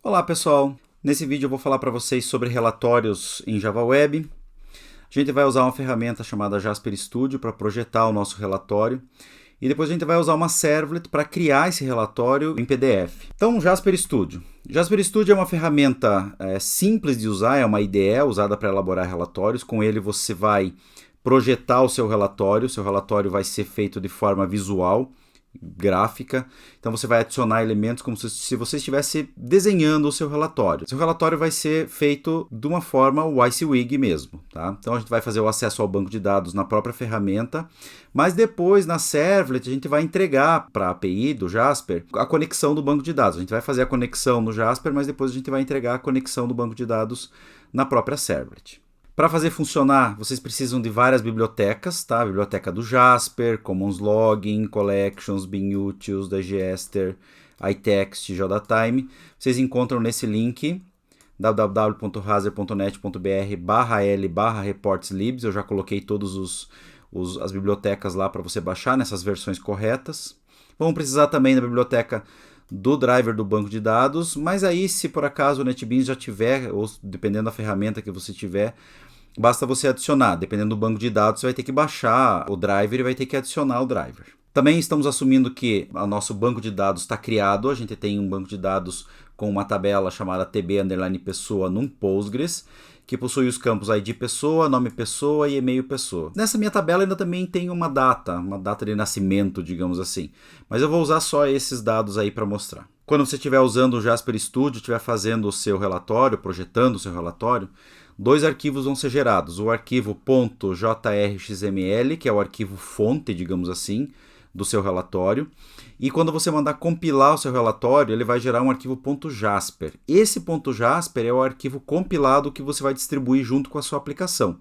Olá pessoal, nesse vídeo eu vou falar para vocês sobre relatórios em Java Web. A gente vai usar uma ferramenta chamada Jasper Studio para projetar o nosso relatório e depois a gente vai usar uma servlet para criar esse relatório em PDF. Então, Jasper Studio. Jasper Studio é uma ferramenta simples de usar, é uma IDE usada para elaborar relatórios. Com ele você vai projetar o seu relatório vai ser feito de forma visual, gráfica, então você vai adicionar elementos como se você estivesse desenhando o seu relatório. Seu relatório vai ser feito de uma forma WYSIWYG mesmo, tá? Então a gente vai fazer o acesso ao banco de dados na própria ferramenta, mas depois na servlet a gente vai entregar para a API do Jasper a conexão do banco de dados. A gente vai fazer a conexão no Jasper, mas depois a gente vai entregar a conexão do banco de dados na própria servlet. Para fazer funcionar, vocês precisam de várias bibliotecas, tá? A biblioteca do Jasper, Commons Login, Collections, Binutils, Digester, iText, JTime. Vocês encontram nesse link www.razer.net.br/l/reportslibs. Eu já coloquei todas as bibliotecas lá para você baixar nessas versões corretas. Vamos precisar também da biblioteca do driver do banco de dados, mas aí se por acaso o NetBeans já tiver, ou dependendo da ferramenta que você tiver, basta você adicionar. Dependendo do banco de dados, você vai ter que baixar o driver e vai ter que adicionar o driver. Também estamos assumindo que o nosso banco de dados está criado. A gente tem um banco de dados com uma tabela chamada tb_pessoa num Postgres, que possui os campos ID pessoa, nome pessoa e e-mail pessoa. Nessa minha tabela ainda também tem uma data de nascimento, digamos assim. Mas eu vou usar só esses dados aí para mostrar. Quando você estiver usando o Jasper Studio, estiver fazendo o seu relatório, projetando o seu relatório, dois arquivos vão ser gerados. O arquivo .jrxml, que é o arquivo fonte, digamos assim, do seu relatório. E quando você mandar compilar o seu relatório, ele vai gerar um arquivo .jasper. Esse .jasper é o arquivo compilado que você vai distribuir junto com a sua aplicação.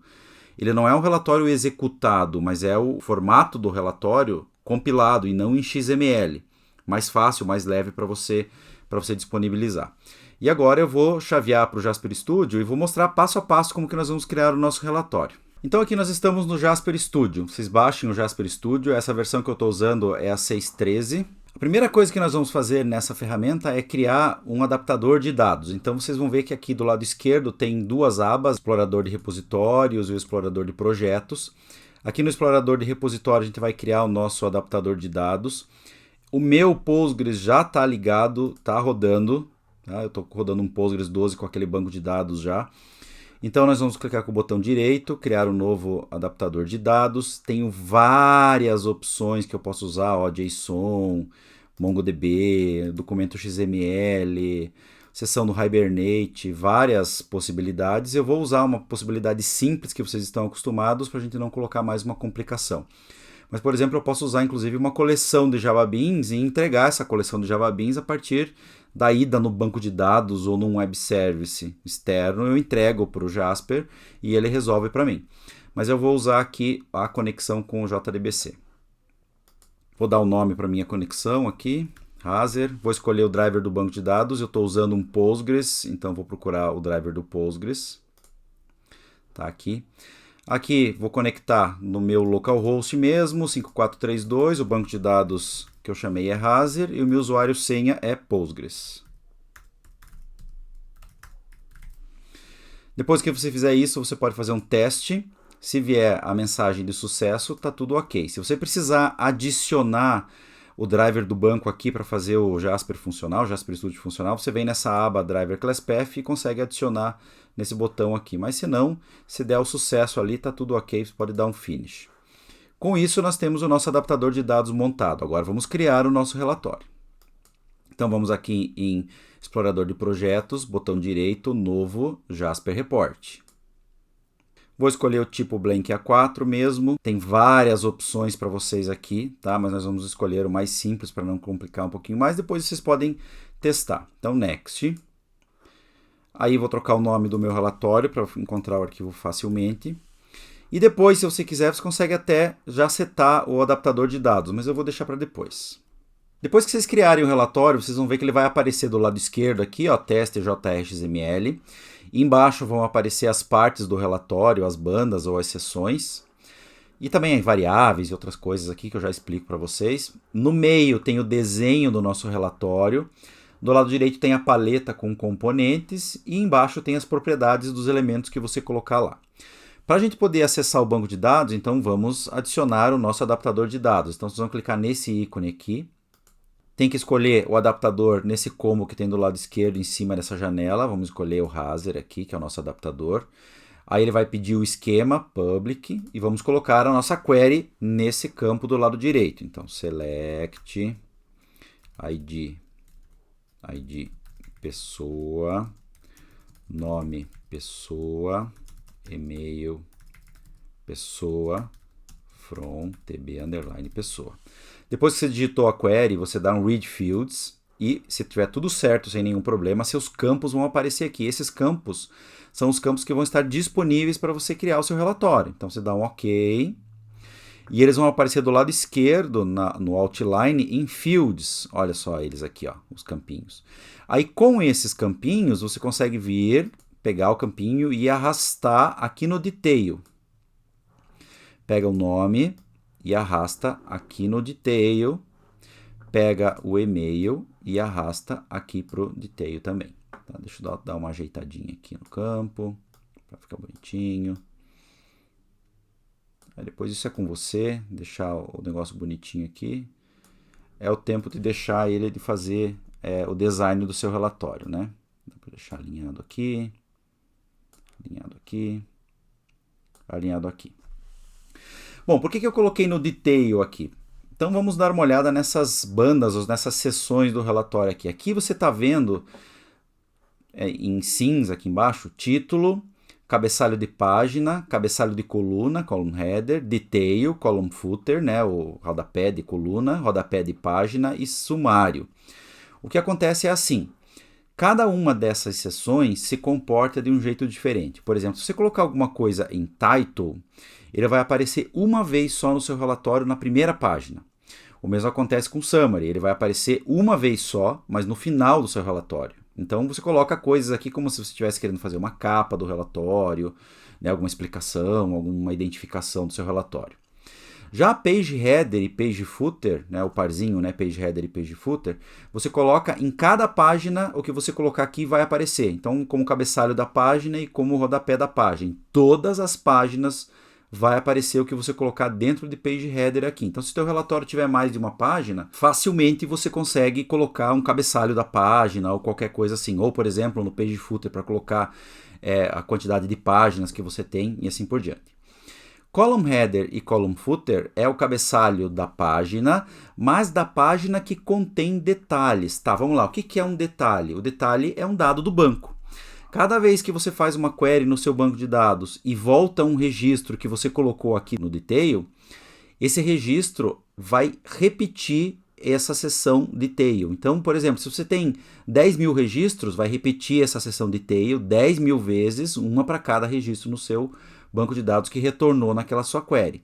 Ele não é um relatório executado, mas é o formato do relatório compilado e não em XML. Mais fácil, mais leve para você disponibilizar. E agora eu vou chavear para o Jasper Studio e vou mostrar passo a passo como que nós vamos criar o nosso relatório. Então aqui nós estamos no Jasper Studio. Vocês baixem o Jasper Studio. Essa versão que eu estou usando é a 6.13. A primeira coisa que nós vamos fazer nessa ferramenta é criar um adaptador de dados. Então vocês vão ver que aqui do lado esquerdo tem duas abas, explorador de repositórios e o explorador de projetos. Aqui no explorador de repositório a gente vai criar o nosso adaptador de dados. O meu Postgres já está ligado, está rodando. Tá? Eu estou rodando um Postgres 12 com aquele banco de dados já. Então nós vamos clicar com o botão direito, criar um novo adaptador de dados. Tenho várias opções que eu posso usar, ó, JSON, MongoDB, documento XML, seção do Hibernate, várias possibilidades. Eu vou usar uma possibilidade simples que vocês estão acostumados para a gente não colocar mais uma complicação. Mas, por exemplo, eu posso usar inclusive uma coleção de JavaBeans e entregar essa coleção de JavaBeans a partir da ida no banco de dados ou num web service externo. Eu entrego para o Jasper e ele resolve para mim. Mas eu vou usar aqui a conexão com o JDBC. Vou dar o nome para minha conexão aqui, Razer. Vou escolher o driver do banco de dados. Eu estou usando um Postgres, então vou procurar o driver do Postgres. Tá aqui. Aqui vou conectar no meu localhost mesmo, 5432, o banco de dados que eu chamei é Razer e o meu usuário senha é Postgres. Depois que você fizer isso, você pode fazer um teste. Se vier a mensagem de sucesso, está tudo ok. Se você precisar adicionar o driver do banco aqui para fazer o Jasper funcionar, o Jasper Studio funcionar, você vem nessa aba Driver Class Path e consegue adicionar nesse botão aqui. Mas se não, se der o sucesso ali, está tudo ok, você pode dar um Finish. Com isso, nós temos o nosso adaptador de dados montado. Agora vamos criar o nosso relatório. Então vamos aqui em Explorador de Projetos, botão direito, Novo, Jasper Report. Vou escolher o tipo Blank A4 mesmo. Tem várias opções para vocês aqui, tá? Mas nós vamos escolher o mais simples para não complicar um pouquinho mais. Depois vocês podem testar. Então, Next. Aí vou trocar o nome do meu relatório para encontrar o arquivo facilmente. E depois, se você quiser, você consegue até já setar o adaptador de dados, mas eu vou deixar para depois. Depois que vocês criarem o relatório, vocês vão ver que ele vai aparecer do lado esquerdo aqui, ó, teste JXML. E embaixo vão aparecer as partes do relatório, as bandas ou as seções. E também variáveis e outras coisas aqui que eu já explico para vocês. No meio tem o desenho do nosso relatório. Do lado direito tem a paleta com componentes e embaixo tem as propriedades dos elementos que você colocar lá. Para a gente poder acessar o banco de dados, então vamos adicionar o nosso adaptador de dados. Então vocês vão clicar nesse ícone aqui. Tem que escolher o adaptador nesse combo que tem do lado esquerdo em cima dessa janela. Vamos escolher o Razer aqui, que é o nosso adaptador. Aí ele vai pedir o esquema public e vamos colocar a nossa query nesse campo do lado direito. Então select ID pessoa, nome pessoa, e-mail pessoa, from tb underline pessoa. Depois que você digitou a query, você dá um read fields e se tiver tudo certo, sem nenhum problema, seus campos vão aparecer aqui. Esses campos são os campos que vão estar disponíveis para você criar o seu relatório. Então você dá um OK e eles vão aparecer do lado esquerdo no outline em fields. Olha só eles aqui, ó, os campinhos. Aí com esses campinhos você consegue vir, pegar o campinho e arrastar aqui no detail. Pega o nome e arrasta aqui no detail, pega o e-mail e arrasta aqui para o detail também. Tá? Deixa eu dar uma ajeitadinha aqui no campo, para ficar bonitinho. Aí depois isso é com você, deixar o negócio bonitinho aqui. É o tempo de deixar ele de fazer o design do seu relatório, né? Dá para deixar alinhado aqui, alinhado aqui. Bom, por que eu coloquei no detail aqui? Então vamos dar uma olhada nessas bandas, ou nessas seções do relatório aqui. Aqui você está vendo em cinza aqui embaixo, título, cabeçalho de página, cabeçalho de coluna, column header, detail, column footer, né, o rodapé de coluna, rodapé de página e sumário. O que acontece é assim, cada uma dessas seções se comporta de um jeito diferente. Por exemplo, se você colocar alguma coisa em title, ele vai aparecer uma vez só no seu relatório na primeira página. O mesmo acontece com summary, ele vai aparecer uma vez só, mas no final do seu relatório. Então você coloca coisas aqui como se você estivesse querendo fazer uma capa do relatório, né, alguma explicação, alguma identificação do seu relatório. Já a page header e page footer, né, o parzinho, né, page header e page footer, você coloca em cada página o que você colocar aqui vai aparecer. Então, como cabeçalho da página e como rodapé da página. Em todas as páginas vai aparecer o que você colocar dentro de page header aqui. Então, se o seu relatório tiver mais de uma página, facilmente você consegue colocar um cabeçalho da página ou qualquer coisa assim. Ou, por exemplo, no page footer para colocar a quantidade de páginas que você tem e assim por diante. Column header e column footer é o cabeçalho da página, mas da página que contém detalhes. Tá, vamos lá. O que é um detalhe? O detalhe é um dado do banco. Cada vez que você faz uma query no seu banco de dados e volta um registro que você colocou aqui no detail, esse registro vai repetir essa seção detail. Então, por exemplo, se você tem 10.000 registros, vai repetir essa seção detail 10.000 vezes, uma para cada registro no seu banco de dados que retornou naquela sua query.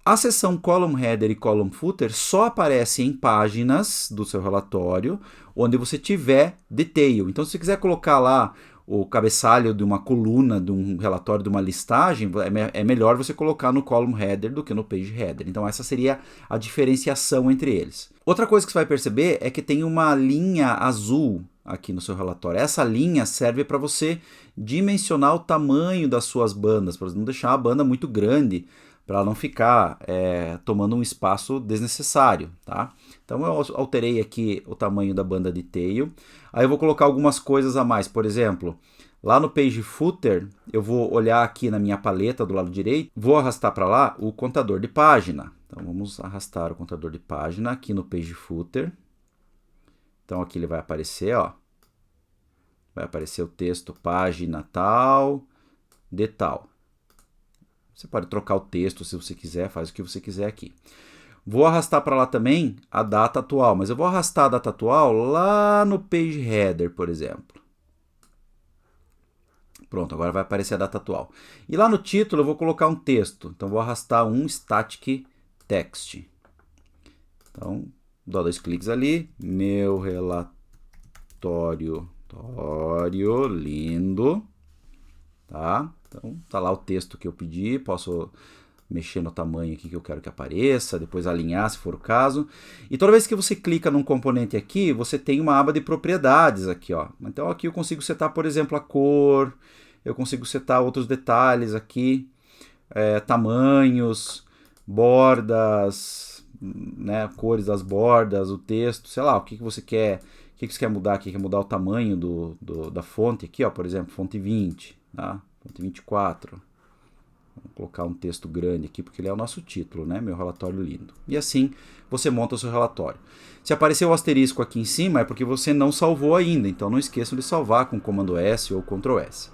A seção column header e column footer só aparece em páginas do seu relatório onde você tiver detail. Então, se você quiser colocar lá o cabeçalho de uma coluna, de um relatório, de uma listagem, é melhor você colocar no column header do que no page header. Então, essa seria a diferenciação entre eles. Outra coisa que você vai perceber é que tem uma linha azul aqui no seu relatório. Essa linha serve para você dimensionar o tamanho das suas bandas, para não deixar a banda muito grande, para ela não ficar tomando um espaço desnecessário, tá? Então eu alterei aqui o tamanho da banda detail. Aí eu vou colocar algumas coisas a mais. Por exemplo, lá no page footer, eu vou olhar aqui na minha paleta do lado direito, vou arrastar para lá o contador de página. Então vamos arrastar o contador de página aqui no page footer. Então aqui ele vai aparecer, ó. Vai aparecer o texto página tal, de tal. Você pode trocar o texto se você quiser, faz o que você quiser aqui. Vou arrastar para lá também a data atual, mas eu vou arrastar a data atual lá no page header, por exemplo. Pronto, agora vai aparecer a data atual. E lá no título eu vou colocar um texto. Então vou arrastar um static text. Então, dou 2 cliques ali, meu relatório lindo, tá? Então, tá lá o texto que eu pedi, posso mexer no tamanho aqui que eu quero que apareça, depois alinhar se for o caso. E toda vez que você clica num componente aqui, você tem uma aba de propriedades aqui, ó. Então aqui eu consigo setar, por exemplo, a cor, eu consigo setar outros detalhes aqui, tamanhos, bordas, né, cores das bordas, o texto, sei lá, o que você quer, o que você quer mudar aqui, quer mudar o tamanho da fonte aqui, ó, por exemplo, fonte 20, tá? Fonte 24. Vou colocar um texto grande aqui, porque ele é o nosso título, né? Meu relatório lindo. E assim você monta o seu relatório. Se aparecer o asterisco aqui em cima, é porque você não salvou ainda. Então não esqueçam de salvar com comando S ou Ctrl S.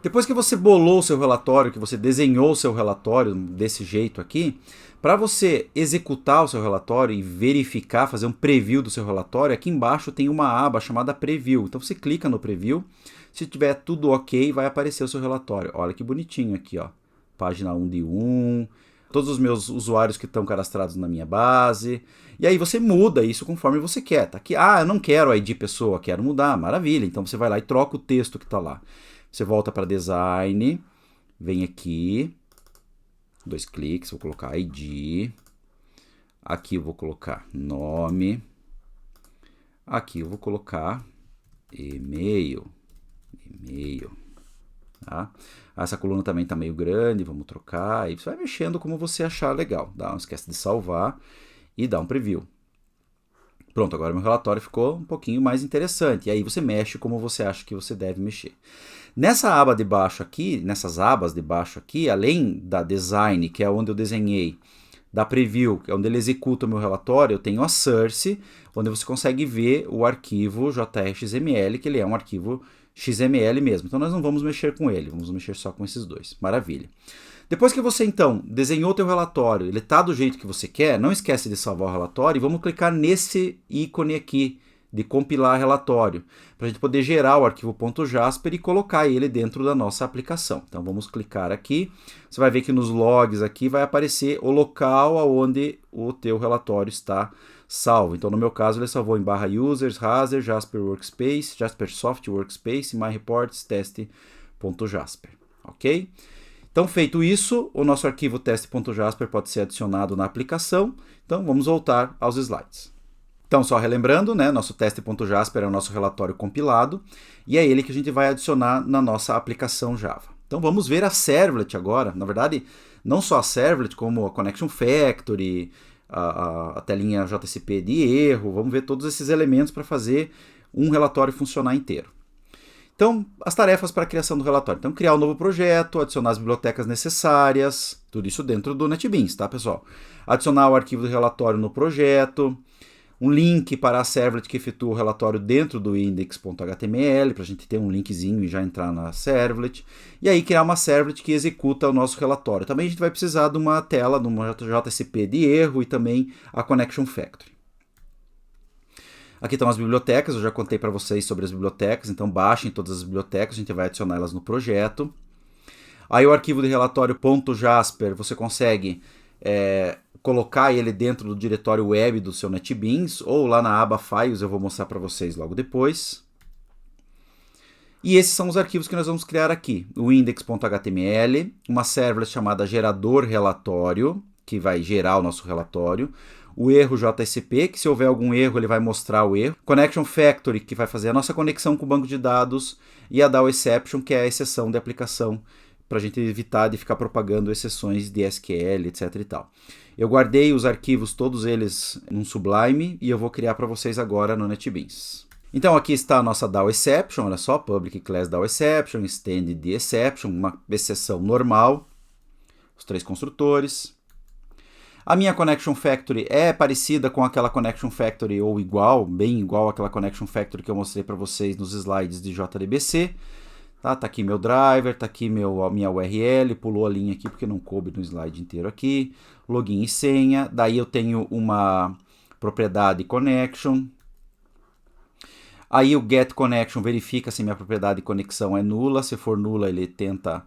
Depois que você bolou o seu relatório, que você desenhou o seu relatório desse jeito aqui, para você executar o seu relatório e verificar, fazer um preview do seu relatório, aqui embaixo tem uma aba chamada Preview. Então você clica no Preview, se tiver tudo ok, vai aparecer o seu relatório. Olha que bonitinho aqui, ó. Página 1 de 1, todos os meus usuários que estão cadastrados na minha base. E aí você muda isso conforme você quer. Tá aqui, eu não quero ID pessoa, quero mudar, maravilha. Então você vai lá e troca o texto que está lá. Você volta para Design, vem aqui, 2 cliques, vou colocar ID. Aqui eu vou colocar nome. Aqui eu vou colocar e-mail. Tá? Essa coluna também está meio grande, vamos trocar. E você vai mexendo como você achar legal. Não esquece de salvar e dar um preview. Pronto, agora meu relatório ficou um pouquinho mais interessante. E aí você mexe como você acha que você deve mexer. Nessa aba de baixo aqui, nessas abas de baixo aqui, além da Design, que é onde eu desenhei, da Preview, que é onde ele executa o meu relatório, eu tenho a Source, onde você consegue ver o arquivo JRXML, que ele é um arquivo XML mesmo. Então nós não vamos mexer com ele, vamos mexer só com esses dois. Maravilha. Depois que você então desenhou o teu relatório, ele está do jeito que você quer, não esquece de salvar o relatório e vamos clicar nesse ícone aqui de compilar relatório, para a gente poder gerar o arquivo .jasper e colocar ele dentro da nossa aplicação. Então vamos clicar aqui, você vai ver que nos logs aqui vai aparecer o local onde o teu relatório está salvo. Então no meu caso ele salvou em /users, Razer, Jasper Workspace, Jasper Soft Workspace, My Reports, teste.jasper, ok? Então feito isso, o nosso arquivo teste.jasper pode ser adicionado na aplicação. Então vamos voltar aos slides. Então, só relembrando, né, nosso teste.jasper é o nosso relatório compilado e é ele que a gente vai adicionar na nossa aplicação Java. Então, vamos ver a Servlet agora. Na verdade, não só a Servlet, como a Connection Factory, a telinha JCP de erro. Vamos ver todos esses elementos para fazer um relatório funcionar inteiro. Então, as tarefas para a criação do relatório. Então, criar um novo projeto, adicionar as bibliotecas necessárias, tudo isso dentro do NetBeans, tá, pessoal? Adicionar o arquivo do relatório no projeto, um link para a servlet que efetua o relatório dentro do index.html, para a gente ter um linkzinho e já entrar na servlet. E aí criar uma servlet que executa o nosso relatório. Também a gente vai precisar de uma tela, de uma JCP de erro e também a Connection Factory. Aqui estão as bibliotecas, eu já contei para vocês sobre as bibliotecas, então baixem todas as bibliotecas, a gente vai adicionar elas no projeto. Aí o arquivo de relatório .jasper, você consegue colocar ele dentro do diretório web do seu NetBeans, ou lá na aba Files, eu vou mostrar para vocês logo depois. E esses são os arquivos que nós vamos criar aqui. O index.html, uma servlet chamada gerador relatório, que vai gerar o nosso relatório. O erro JSP, que se houver algum erro ele vai mostrar o erro. Connection Factory, que vai fazer a nossa conexão com o banco de dados. E a DAO Exception, que é a exceção de aplicação, para a gente evitar de ficar propagando exceções de SQL, etc e tal. Eu guardei os arquivos, todos eles, num Sublime, e eu vou criar para vocês agora no NetBeans. Então aqui está a nossa DAO Exception, olha só, Public Class DAO Exception, Extended Exception, uma exceção normal, os 3 construtores. A minha Connection Factory é parecida com aquela Connection Factory, ou igual, bem igual àquela Connection Factory que eu mostrei para vocês nos slides de JDBC. Tá aqui meu driver, tá aqui minha URL, pulou a linha aqui porque não coube no slide inteiro aqui. Login e senha, daí eu tenho uma propriedade connection. Aí o get connection verifica se minha propriedade de conexão é nula. Se for nula, ele tenta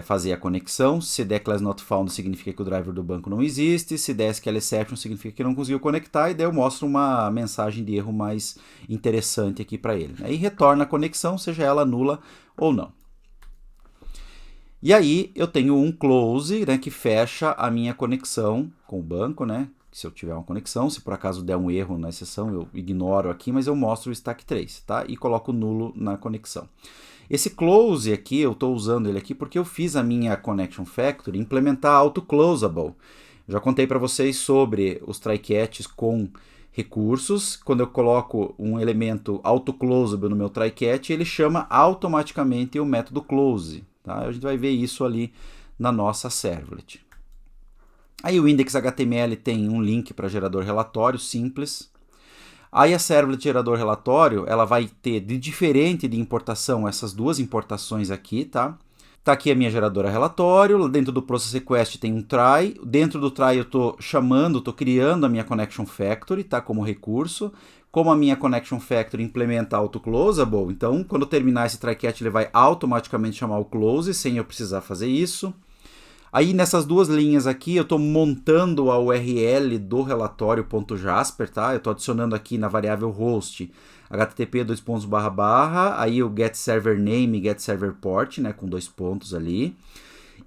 fazer a conexão. Se der class not found, significa que o driver do banco não existe. Se der SQL exception, significa que não conseguiu conectar. E daí eu mostro uma mensagem de erro mais interessante aqui para ele. Aí retorna a conexão, seja ela nula ou não. E aí eu tenho um close, né, que fecha a minha conexão com o banco, né? Se eu tiver uma conexão, se por acaso der um erro na exceção, eu ignoro aqui, mas eu mostro o stack trace, tá? E coloco nulo na conexão. Esse close aqui, eu estou usando ele aqui porque eu fiz a minha Connection Factory implementar auto-closable. Já contei para vocês sobre os try-catches com recursos. Quando eu coloco um elemento auto-closable no meu try-catch, ele chama automaticamente o método close. Tá? A gente vai ver isso ali na nossa servlet. Aí o index.html tem um link para gerador relatório simples. Aí a servlet gerador relatório, ela vai ter de diferente de importação essas duas importações aqui, tá? Tá aqui a minha geradora relatório, dentro do process request tem um try, dentro do try eu estou chamando, estou criando a minha connection factory, tá? Como recurso. Como a minha connection factory implementa auto-closable, então quando eu terminar esse try-catch ele vai automaticamente chamar o close, sem eu precisar fazer isso. Aí nessas duas linhas aqui eu estou montando a URL do relatório.jasper, tá? Eu estou adicionando aqui na variável host http aí o get server name e get server port, né, com 2 pontos ali.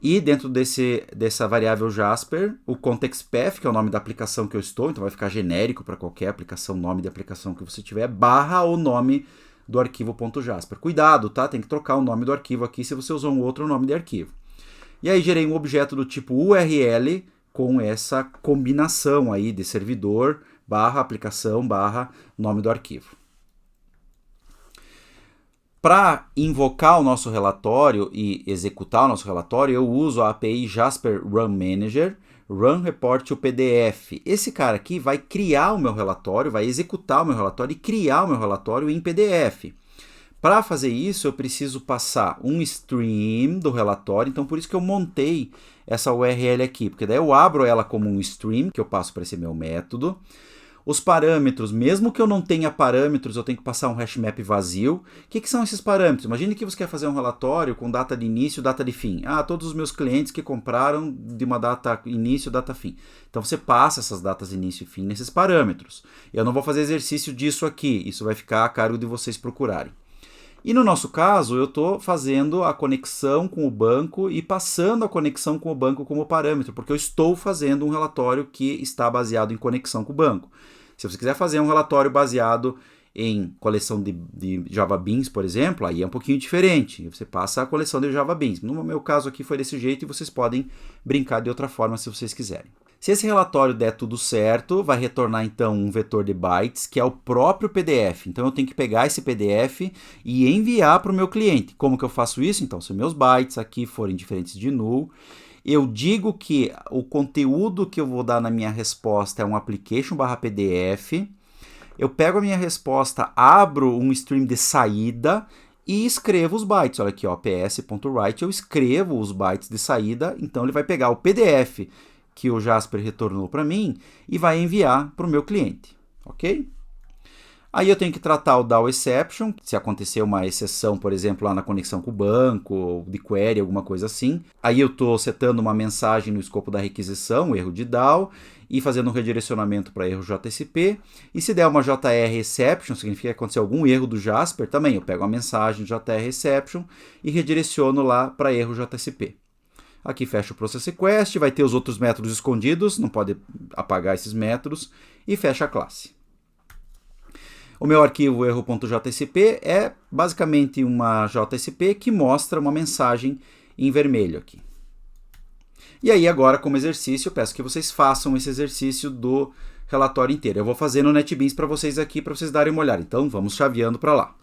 E dentro dessa variável Jasper, o context path, que é o nome da aplicação que eu estou, então vai ficar genérico para qualquer aplicação, nome de aplicação que você tiver, barra o nome do arquivo.jasper. Cuidado, tá? Tem que trocar o nome do arquivo aqui se você usou um outro nome de arquivo. E aí gerei um objeto do tipo URL com essa combinação aí de servidor, barra aplicação, barra nome do arquivo. Para invocar o nosso relatório e executar o nosso relatório, eu uso a API Jasper Run Manager, Run Report to PDF. Esse cara aqui vai criar o meu relatório, vai executar o meu relatório e criar o meu relatório em PDF. Para fazer isso, eu preciso passar um stream do relatório, então por isso que eu montei essa URL aqui, porque daí eu abro ela como um stream, que eu passo para esse meu método. Os parâmetros, mesmo que eu não tenha parâmetros, eu tenho que passar um hashmap vazio. O que são esses parâmetros? Imagine que você quer fazer um relatório com data de início e data de fim. Ah, todos os meus clientes que compraram de uma data início e data fim. Então você passa essas datas início e fim nesses parâmetros. Eu não vou fazer exercício disso aqui, isso vai ficar a cargo de vocês procurarem. E no nosso caso, eu estou fazendo a conexão com o banco e passando a conexão com o banco como parâmetro, porque eu estou fazendo um relatório que está baseado em conexão com o banco. Se você quiser fazer um relatório baseado em coleção de Java Beans, por exemplo, aí é um pouquinho diferente. Você passa a coleção de Java Beans. No meu caso aqui foi desse jeito e vocês podem brincar de outra forma se vocês quiserem. Se esse relatório der tudo certo, vai retornar então um vetor de bytes, que é o próprio PDF. Então eu tenho que pegar esse PDF e enviar para o meu cliente. Como que eu faço isso? Então, se meus bytes aqui forem diferentes de null, eu digo que o conteúdo que eu vou dar na minha resposta é um application/pdf. Eu pego a minha resposta, abro um stream de saída e escrevo os bytes. Olha aqui, ó, ps.write, eu escrevo os bytes de saída, então ele vai pegar o PDF que o Jasper retornou para mim e vai enviar para o meu cliente, ok? Aí eu tenho que tratar o DAO exception, se acontecer uma exceção, por exemplo, lá na conexão com o banco, ou de query, alguma coisa assim. Aí eu estou setando uma mensagem no escopo da requisição, o erro de DAO, e fazendo um redirecionamento para erro JSP. E se der uma JR exception, significa que aconteceu algum erro do Jasper, também eu pego a mensagem JR exception e redireciono lá para erro JSP. Aqui fecha o process request, vai ter os outros métodos escondidos, não pode apagar esses métodos, e fecha a classe. O meu arquivo erro.jsp é basicamente uma JSP que mostra uma mensagem em vermelho aqui. E aí agora, como exercício, eu peço que vocês façam esse exercício do relatório inteiro. Eu vou fazer no NetBeans para vocês aqui, para vocês darem uma olhada. Então vamos chaveando para lá.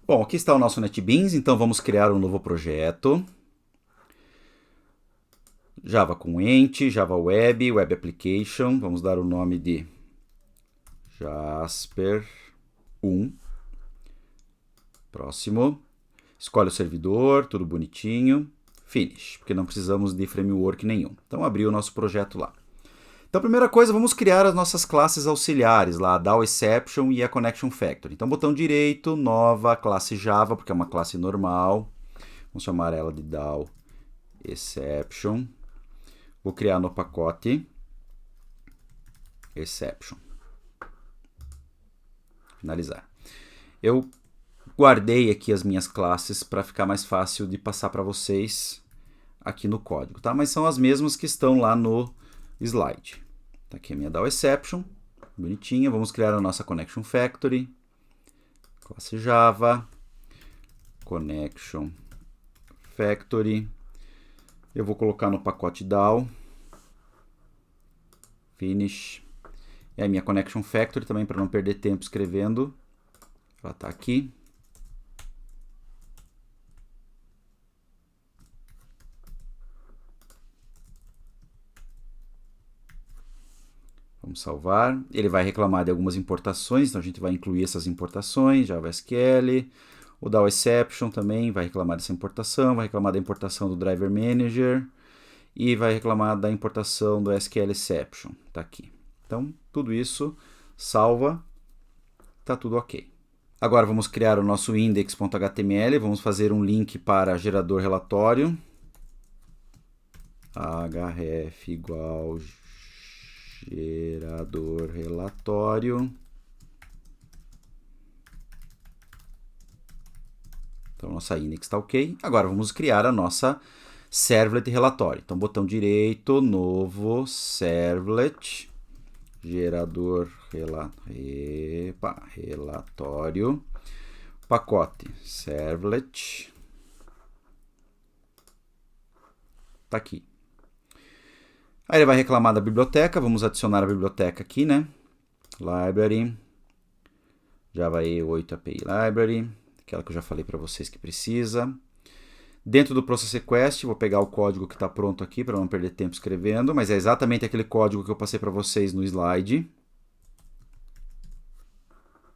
Bom, aqui está o nosso NetBeans, então vamos criar um novo projeto. Java com Ent, Java Web, Web Application, vamos dar o nome de Jasper 1. Próximo. Escolhe o servidor, tudo bonitinho. Finish, porque não precisamos de framework nenhum. Então, abri o nosso projeto lá. Então, primeira coisa, vamos criar as nossas classes auxiliares lá, a DAO Exception e a Connection Factory. Então, botão direito, nova, classe Java, porque é uma classe normal. Vamos chamar ela de DAO Exception. Vou criar no pacote Exception. Finalizar. Eu guardei aqui as minhas classes para ficar mais fácil de passar para vocês aqui no código, tá? Mas são as mesmas que estão lá no slide. Tá aqui a minha DAO Exception, bonitinha. Vamos criar a nossa Connection Factory, classe Java, Connection Factory. Eu vou colocar no pacote DAO, Finish. E a minha Connection Factory também, para não perder tempo escrevendo, ela está aqui. Vamos salvar. Ele vai reclamar de algumas importações, então a gente vai incluir essas importações, JavaSQL. O DAO Exception também vai reclamar dessa importação, vai reclamar da importação do Driver Manager e vai reclamar da importação do SQL Exception. Está aqui. Então, tudo isso salva, está tudo ok. Agora vamos criar o nosso index.html, vamos fazer um link para gerador relatório. href igual gerador relatório. Então, nossa index está ok. Agora, vamos criar a nossa servlet relatório. Então, botão direito, novo, servlet, gerador relatório, pacote, servlet. Está aqui. Aí ele vai reclamar da biblioteca. Vamos adicionar a biblioteca aqui, né? Library, Java E8 API Library. Aquela que eu já falei para vocês que precisa. Dentro do Process Request, vou pegar o código que está pronto aqui para não perder tempo escrevendo, mas é exatamente aquele código que eu passei para vocês no slide.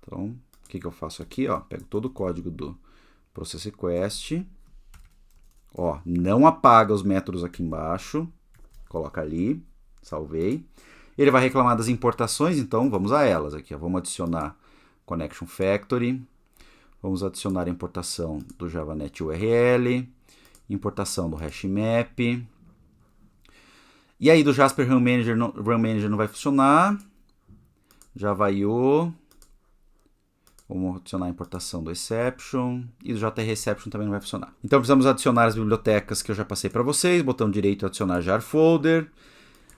Então, o que eu faço aqui? Ó, pego todo o código do Process Request. Ó, não apaga os métodos aqui embaixo. Coloca ali, salvei. Ele vai reclamar das importações, então vamos a elas aqui. Ó. Vamos adicionar Connection Factory. Vamos adicionar a importação do JavaNet URL, importação do HashMap. E aí do Jasper Run Manager não vai funcionar. Java.io. Vamos adicionar a importação do Exception. E do JR Exception também não vai funcionar. Então precisamos adicionar as bibliotecas que eu já passei para vocês. Botão direito, adicionar jar folder.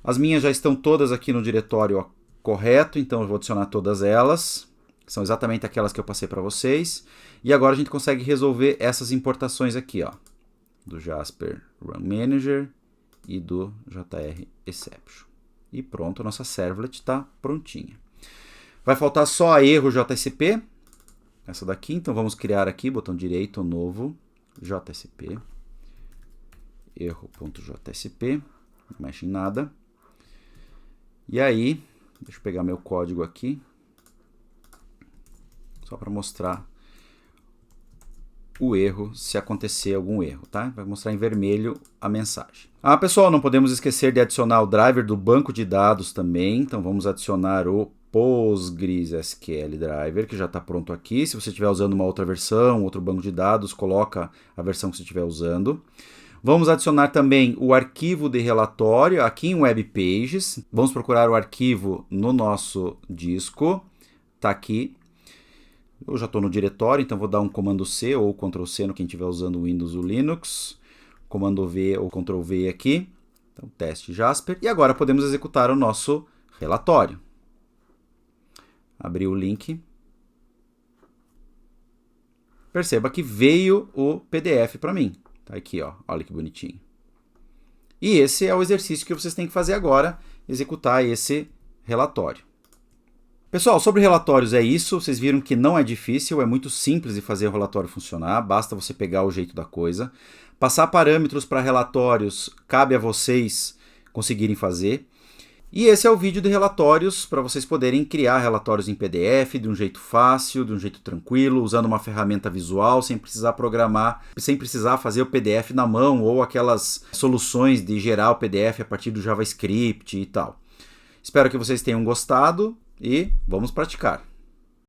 As minhas já estão todas aqui no diretório correto, então eu vou adicionar todas elas. São exatamente aquelas que eu passei para vocês. E agora a gente consegue resolver essas importações aqui, ó, do Jasper Run Manager e do JR Exception. E pronto, a nossa servlet está prontinha. Vai faltar só a erro JSP, essa daqui. Então vamos criar aqui, botão direito, novo, JSP, erro.jsp, não mexe em nada. E aí, deixa eu pegar meu código aqui. Só para mostrar o erro, se acontecer algum erro, tá? Vai mostrar em vermelho a mensagem. Ah, pessoal, não podemos esquecer de adicionar o driver do banco de dados também. Então, vamos adicionar o PostgreSQL Driver, que já está pronto aqui. Se você estiver usando uma outra versão, outro banco de dados, coloca a versão que você estiver usando. Vamos adicionar também o arquivo de relatório aqui em Web Pages. Vamos procurar o arquivo no nosso disco. Está aqui. Eu já estou no diretório, então vou dar um comando C ou Ctrl C no quem estiver usando o Windows ou Linux. Comando V ou Ctrl V aqui. Então, teste Jasper. E agora podemos executar o nosso relatório. Abrir o link. Perceba que veio o PDF para mim. Tá aqui, ó. Olha que bonitinho. E esse é o exercício que vocês têm que fazer agora, executar esse relatório. Pessoal, sobre relatórios é isso. Vocês viram que não é difícil, é muito simples de fazer o relatório funcionar. Basta você pegar o jeito da coisa. Passar parâmetros para relatórios cabe a vocês conseguirem fazer. E esse é o vídeo de relatórios para vocês poderem criar relatórios em PDF de um jeito fácil, de um jeito tranquilo, usando uma ferramenta visual, sem precisar programar, sem precisar fazer o PDF na mão ou aquelas soluções de gerar o PDF a partir do JavaScript e tal. Espero que vocês tenham gostado. E vamos praticar.